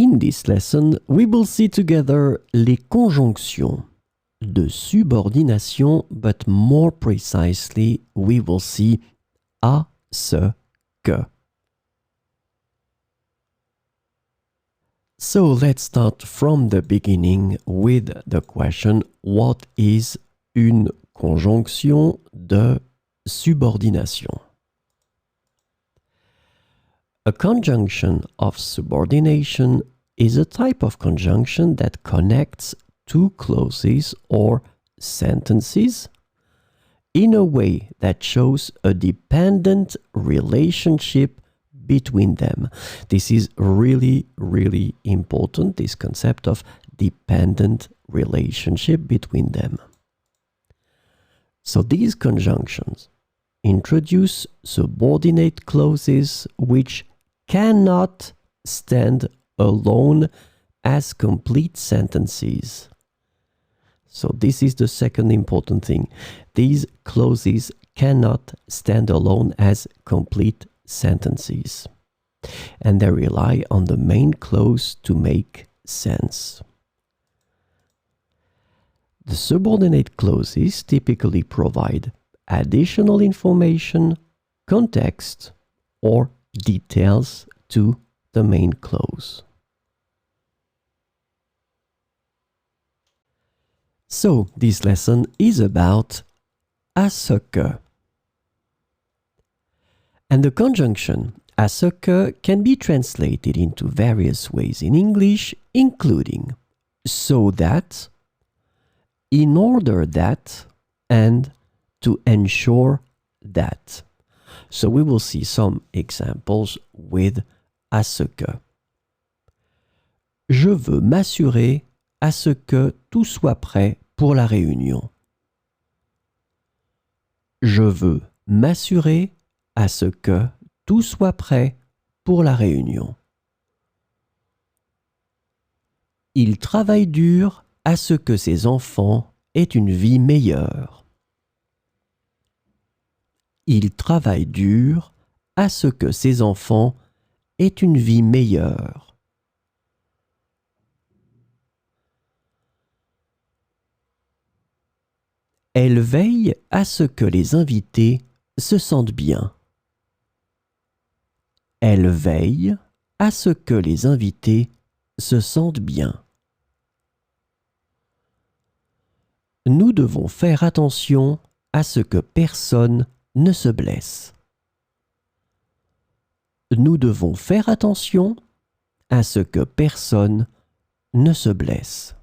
In this lesson, we will see together les conjonctions de subordination, but more precisely, we will see à ce que. So let's start from the beginning with the question, what is une conjonction de subordination? A conjunction of subordination is a type of conjunction that connects two clauses or sentences in a way that shows a dependent relationship between them. This is really, really important, this concept of dependent relationship between them. So these conjunctions introduce subordinate clauses which cannot stand alone as complete sentences. So this is the second important thing. These clauses cannot stand alone as complete sentences, and they rely on the main clause to make sense. The subordinate clauses typically provide additional information, context, or details to the main clause. So, this lesson is about à ce que. And the conjunction à ce que can be translated into various ways in English, including so that, in order that, and to ensure that. So we will see some examples with à ce que. Je veux m'assurer à ce que tout soit prêt pour la réunion. Je veux m'assurer à ce que tout soit prêt pour la réunion. Il travaille dur à ce que ses enfants aient une vie meilleure. Il travaille dur à ce que ses enfants aient une vie meilleure. Elle veille à ce que les invités se sentent bien. Elle veille à ce que les invités se sentent bien. Nous devons faire attention à ce que personne ne se blesse. Nous devons faire attention à ce que personne ne se blesse.